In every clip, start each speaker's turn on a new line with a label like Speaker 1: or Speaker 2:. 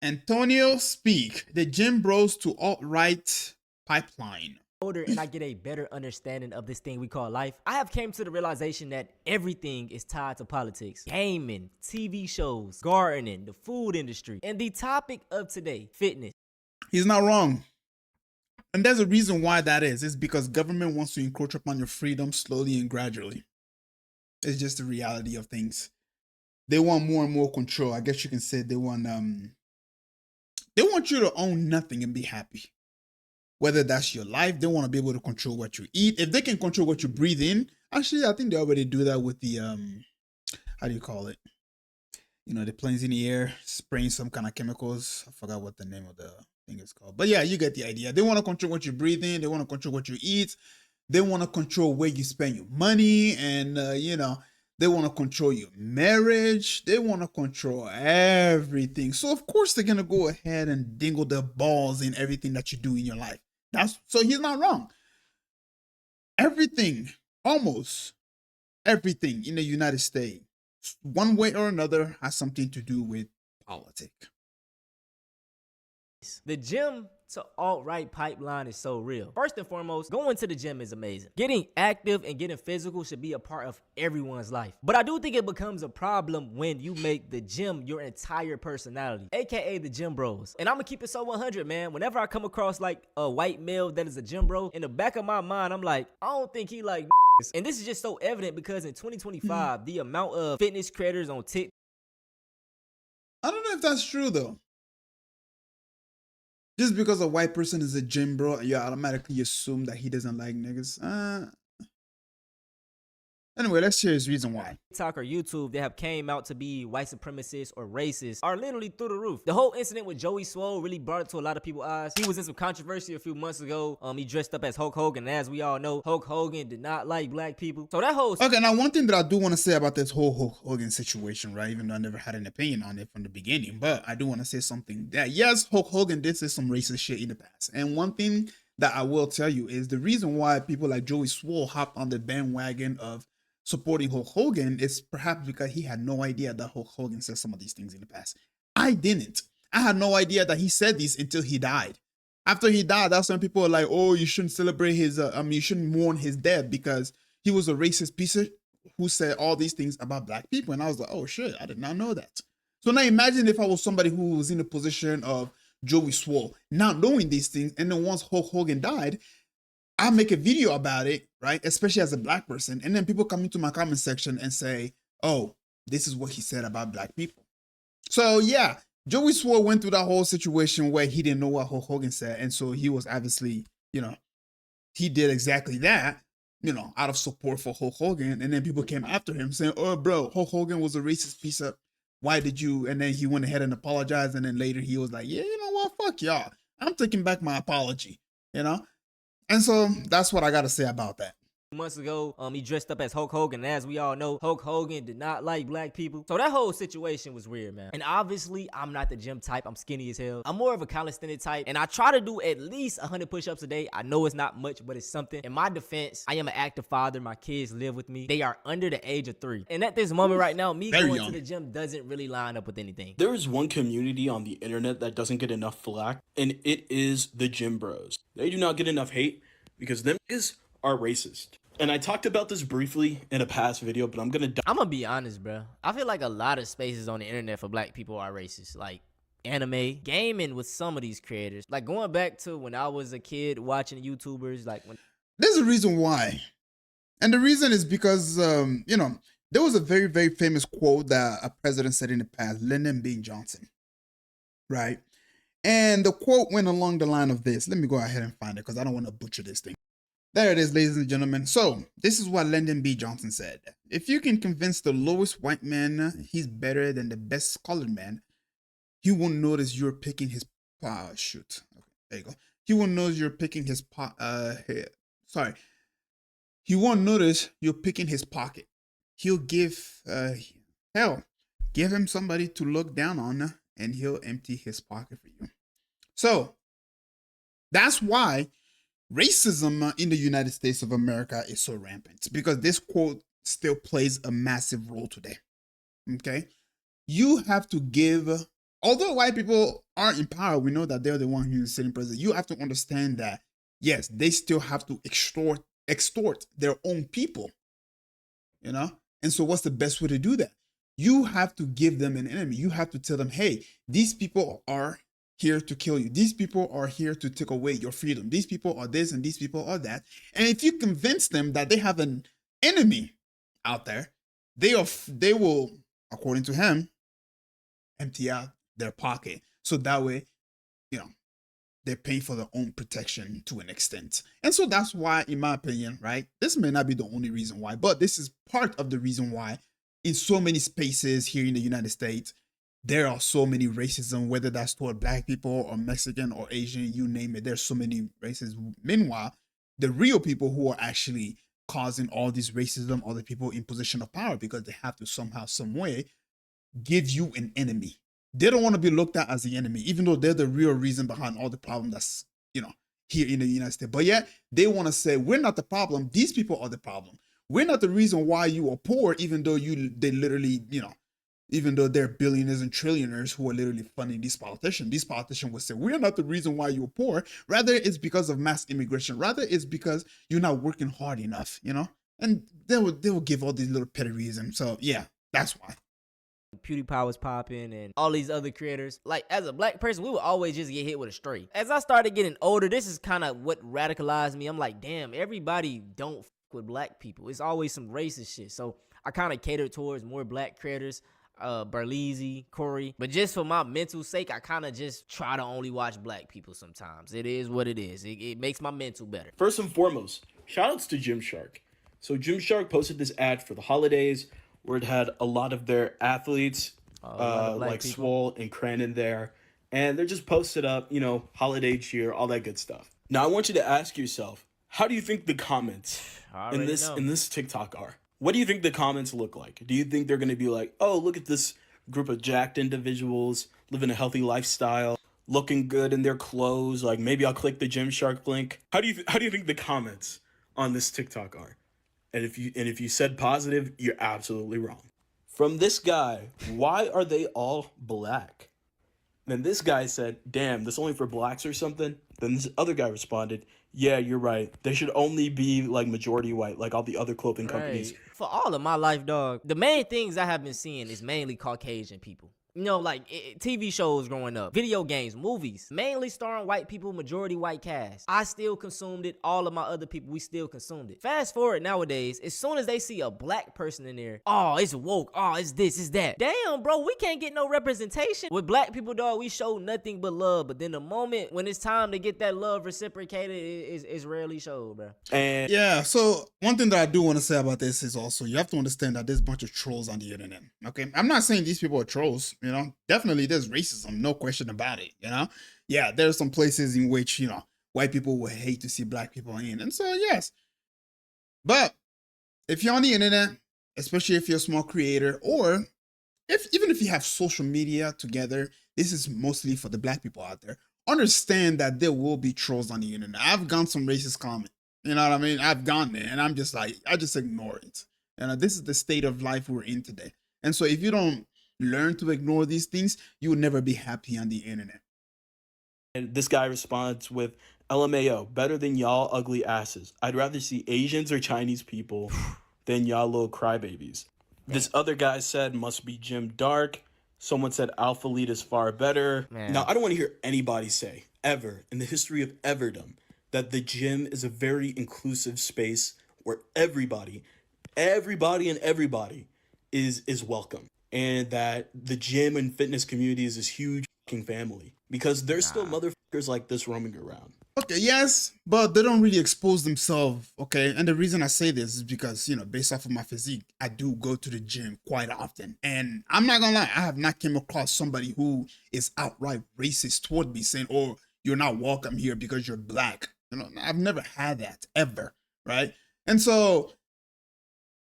Speaker 1: Antonio Speak, the Gym Bros to Alt-Right Pipeline.
Speaker 2: Older and I get a better understanding of this thing we call life, I have came to the realization that everything is tied to politics. Gaming, TV shows, gardening, the food industry, and the topic of today, fitness.
Speaker 1: He's not wrong. And there's a reason why that is. It's because government wants to encroach upon your freedom slowly and gradually. It's just the reality of things. They want more and more control. I guess you can say they want you to own nothing and be happy. Whether that's your life, they want to be able to control what you eat. If they can control what you breathe in, actually, I think they already do that with the how do you call it? You know, the planes in the air spraying some kind of chemicals. I forgot what the name of the thing is called. But yeah, you get the idea. They want to control what you breathe in. They want to control what you eat. They want to control where you spend your money, and you know, they want to control your marriage. They want to control everything. So of course they're gonna go ahead and dingle their balls in everything that you do in your life. So he's not wrong. Everything, almost everything in the United States, one way or another, has something to do with politics.
Speaker 2: The gym to alt-right pipeline is so real. First and foremost, going to the gym is amazing. Getting active and getting physical should be a part of everyone's life. But I do think it becomes a problem when you make the gym your entire personality, aka the gym bros. And I'm gonna keep it so 100, man. Whenever I come across like a white male that is a gym bro, in the back of my mind, I'm like, I don't think he like and this is just so evident because in 2025, the amount of fitness creators on TikTok.
Speaker 1: I don't know if that's true though. Just because a white person is a gym bro, you automatically assume that he doesn't like niggas. Anyway, let's hear his reason why.
Speaker 2: TikTok or YouTube that have came out to be white supremacists or racists are literally through the roof. The whole incident with Joey Swole really brought it to a lot of people's eyes. He was in some controversy a few months ago. He dressed up as Hulk Hogan, and as we all know, Hulk Hogan did not like black people. So that whole
Speaker 1: Okay, now one thing that I do want to say about this whole Hulk Hogan situation, right? Even though I never had an opinion on it from the beginning, but I do want to say something that yes, Hulk Hogan did say some racist shit in the past. And one thing that I will tell you is the reason why people like Joey Swole hopped on the bandwagon of supporting Hulk Hogan is perhaps because he had no idea that Hulk Hogan said some of these things in the past. I didn't. I had no idea that he said these until he died. After he died, that's when people are like, "Oh, you shouldn't celebrate his. You shouldn't mourn his death because he was a racist piece of who said all these things about black people." And I was like, "Oh shit, I did not know that." So now imagine if I was somebody who was in the position of Joey Swole, not knowing these things, and then once Hulk Hogan died, I make a video about it, right? Especially as a black person. And then people come into my comment section and say, "Oh, this is what he said about black people." So yeah, Joey Swole went through that whole situation where he didn't know what Hulk Hogan said. And so he was obviously, you know, he did exactly that, you know, out of support for Hulk Hogan. And then people came after him saying, "Oh, bro, Hulk Hogan was a racist piece of, why did you?" And then he went ahead and apologized. And then later he was like, "Yeah, you know what? Fuck y'all. I'm taking back my apology," you know? And so that's what I got to say about that.
Speaker 2: months ago, he dressed up as Hulk Hogan, and as we all know, Hulk Hogan did not like black people. So that whole situation was weird, man. And obviously, I'm not the gym type. I'm skinny as hell. I'm more of a calisthenic type, and I try to do at least 100 push-ups a day. I know it's not much, but it's something. In my defense, I am an active father. My kids live with me. They are under the age of 3. And at this moment right now, me going to the gym doesn't really line up with anything.
Speaker 3: There is one community on the internet that doesn't get enough flack, and it is the gym bros. They do not get enough hate because them is are racist. And I talked about this briefly in a past video, but I'm gonna
Speaker 2: be honest, bro. I feel like a lot of spaces on the internet for black people are racist. Like anime, gaming with some of these creators. Like going back to when I was a kid watching YouTubers, like when
Speaker 1: there's a reason why. And the reason is because you know, there was a very, very famous quote that a president said in the past, Lyndon B. Johnson. Right? And the quote went along the line of this. Let me go ahead and find it because I don't want to butcher this thing. There it is, ladies and gentlemen. So, this is what Lyndon B. Johnson said. "If you can convince the lowest white man he's better than the best colored man, he won't notice you're picking his shoot. Okay, there you go. He won't notice you're picking his sorry. He won't notice you're picking his pocket. He'll give give him somebody to look down on, and he'll empty his pocket for you." So, that's why racism in the United States of America is so rampant, because this quote still plays a massive role today. Okay? You have to give although white people are in power, we know that they're the one who's sitting president. You have to understand that yes, they still have to extort their own people, you know. And so, what's the best way to do that? You have to give them an enemy. You have to tell them, hey, these people are here to kill you. These people are here to take away your freedom. These people are this and these people are that. And if you convince them that they have an enemy out there, they will, according to him, empty out their pocket. So that way, you know, they're paying for their own protection to an extent. And so that's why, in my opinion, right, this may not be the only reason why, but this is part of the reason why in so many spaces here in the United States, there are so many racism, whether that's toward black people or Mexican or Asian, you name it. There's so many races. Meanwhile, the real people who are actually causing all this racism are the people in position of power, because they have to somehow, some way, give you an enemy. They don't want to be looked at as the enemy, even though they're the real reason behind all the problem that's, you know, here in the United States. But yet they want to say, we're not the problem. These people are the problem. We're not the reason why you are poor, even though they literally, you know, even though they're billionaires and trillionaires who are literally funding these politicians. These politicians will say, we're not the reason why you're poor. Rather, it's because of mass immigration. Rather, it's because you're not working hard enough, you know? And they will give all these little petty reasons. So yeah, that's why.
Speaker 2: PewDiePie was popping and all these other creators. Like, as a black person, we would always just get hit with a straight. As I started getting older, this is kind of what radicalized me. I'm like, damn, everybody don't f with black people. It's always some racist shit. So I kind of catered towards more black creators, Berleezy, Corey. But just for my mental sake, I kind of just try to only watch black people sometimes. It is what it is. It makes my mental better.
Speaker 3: First and foremost, shoutouts to Gymshark. So Gymshark posted this ad for the holidays where it had a lot of their athletes, like people. Swole and Cranon there. And they're just posted up, you know, holiday cheer, all that good stuff. Now, I want you to ask yourself, how do you think the comments in this TikTok are? What do you think the comments look like? Do you think they're going to be like, oh, look at this group of jacked individuals living a healthy lifestyle, looking good in their clothes? Like, maybe I'll click the Gymshark link. How do you think the comments on this TikTok are? And if you said positive, you're absolutely wrong. From this guy, why are they all black? Then this guy said, damn, this only for blacks or something? Then this other guy responded, yeah, you're right. They should only be like majority white, like all the other clothing companies.
Speaker 2: For all of my life, dog, the main things I have been seeing is mainly Caucasian people. You know, like TV shows growing up, video games, movies, mainly starring white people, majority white cast. I still consumed it. All of my other people, we still consumed it. Fast forward nowadays, as soon as they see a black person in there, oh, it's woke. Oh, it's this, it's that. Damn, bro, we can't get no representation. With black people, dog, we show nothing but love. But then the moment when it's time to get that love reciprocated, it's rarely showed, bro.
Speaker 3: And
Speaker 1: yeah, so one thing that I do want to say about this is also, you have to understand that there's a bunch of trolls on the internet, okay? I'm not saying these people are trolls. You know, definitely there's racism, no question about it, you know? Yeah, there's some places in which, you know, white people will hate to see black people in. And so, yes. But if you're on the internet, especially if you're a small creator, or even if you have social media together, this is mostly for the black people out there. Understand that there will be trolls on the internet. I've gotten some racist comment. You know what I mean? I've gone there and I'm just like, I just ignore it. And this is the state of life we're in today. And so if you don't learn to ignore these things, you will never be happy on the internet.
Speaker 3: And this guy responds with, LMAO, better than y'all ugly asses. I'd rather see Asians or Chinese people than y'all little crybabies. This other guy said, must be Jim Dark. Someone said Alpha Lead is far better.
Speaker 2: Man.
Speaker 3: Now, I don't want to hear anybody say, ever, in the history of everdom, that the gym is a very inclusive space where everybody is welcome. And that the gym and fitness community is this huge fucking family. Because there's still motherfuckers like this roaming around.
Speaker 1: Okay, yes, but they don't really expose themselves, okay? And the reason I say this is because, you know, based off of my physique, I do go to the gym quite often. And I'm not gonna lie, I have not came across somebody who is outright racist toward me, saying, oh, you're not welcome here because you're black. You know, I've never had that, ever, right? And so,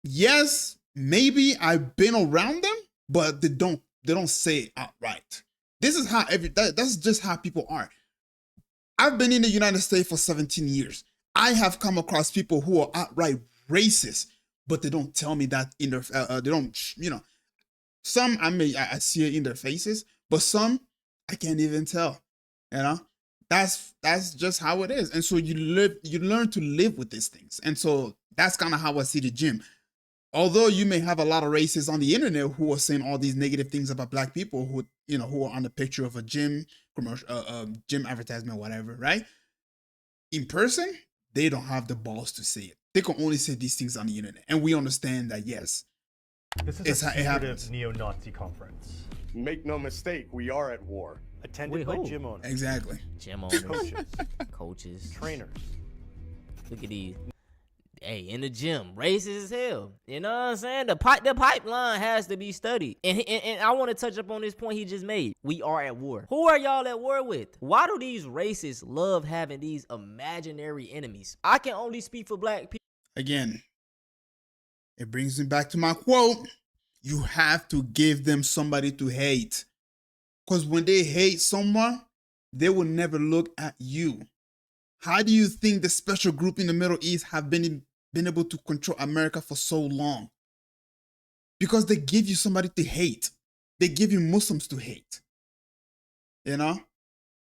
Speaker 1: yes, maybe I've been around them, but they don't say it outright. This is how that's just how people are. I've been in the United States for 17 years. I have come across people who are outright racist, but they don't tell me that in their they don't, you know, some I see it in their faces, but some I can't even tell. You know, that's just how it is. And so you learn to live with these things. And so that's kind of how I see the gym. Although you may have a lot of racists on the internet who are saying all these negative things about black people who, you know, who are on the picture of a gym commercial, gym advertisement, whatever, right? In person, they don't have the balls to say it. They can only say these things on the internet. And we understand that, yes,
Speaker 4: This is
Speaker 1: It's
Speaker 4: a
Speaker 1: how it happens.
Speaker 4: secretive neo-Nazi conference.
Speaker 5: Make no mistake, we are at war.
Speaker 6: Attended
Speaker 2: Wait,
Speaker 6: by
Speaker 2: who?
Speaker 6: gym owners,
Speaker 1: exactly.
Speaker 2: Gym owners,
Speaker 6: coaches,
Speaker 2: coaches.
Speaker 6: trainers.
Speaker 2: Look at these. Hey, in the gym, racist as hell. You know what I'm saying? The pipeline has to be studied. And I want to touch up on this point he just made. We are at war. Who are y'all at war with? Why do these racists love having these imaginary enemies? I can only speak for black people.
Speaker 1: Again, it brings me back to my quote. You have to give them somebody to hate. Because when they hate someone, they will never look at you. How do you think the special group in the Middle East have been able to control America for so long? Because they give you somebody to hate. They give you Muslims to hate. You know?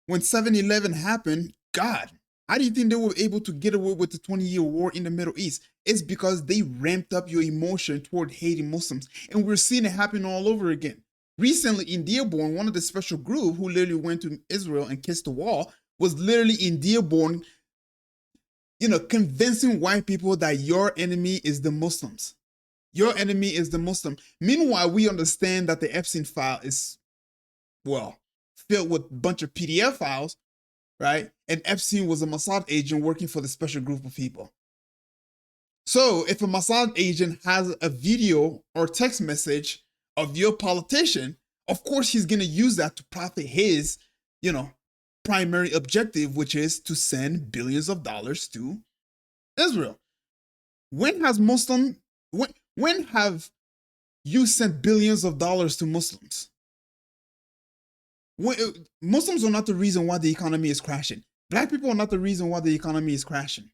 Speaker 1: When 7/11 happened, God, how do you think they were able to get away with the 20-year war in the Middle East? It's because they ramped up your emotion toward hating Muslims. And we're seeing it happen all over again. Recently in Dearborn, one of the special group who literally went to Israel and kissed the wall was literally in Dearborn, you know, convincing white people that your enemy is the Muslims. Your enemy is the Muslim. Meanwhile, we understand that the Epstein file is, well, filled with a bunch of PDF files, right? And Epstein was a Mossad agent working for the special group of people. So if a Mossad agent has a video or text message of your politician, of course he's going to use that to profit his, you know, primary objective, which is to send billions of dollars to Israel. When have you sent billions of dollars to Muslims? Muslims are not the reason why the economy is crashing. Black people are not the reason why the economy is crashing.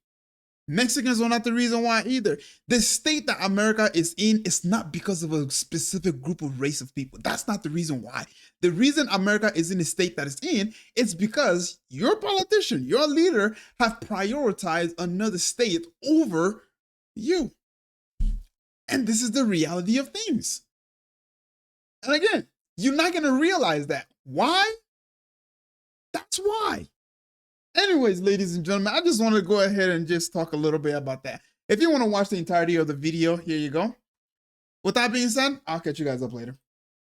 Speaker 1: Mexicans are not the reason why either. The state that America is in is not because of a specific group of race of people. That's not the reason why. The reason America is in the state that it's in is because your politician, your leader, have prioritized another state over you. And this is the reality of things. And again, you're not going to realize that. Why? That's why. Anyways, ladies and gentlemen, I just want to go ahead and just talk a little bit about that. If you want to watch the entirety of the video, here you go. With that being said, I'll catch you guys up later.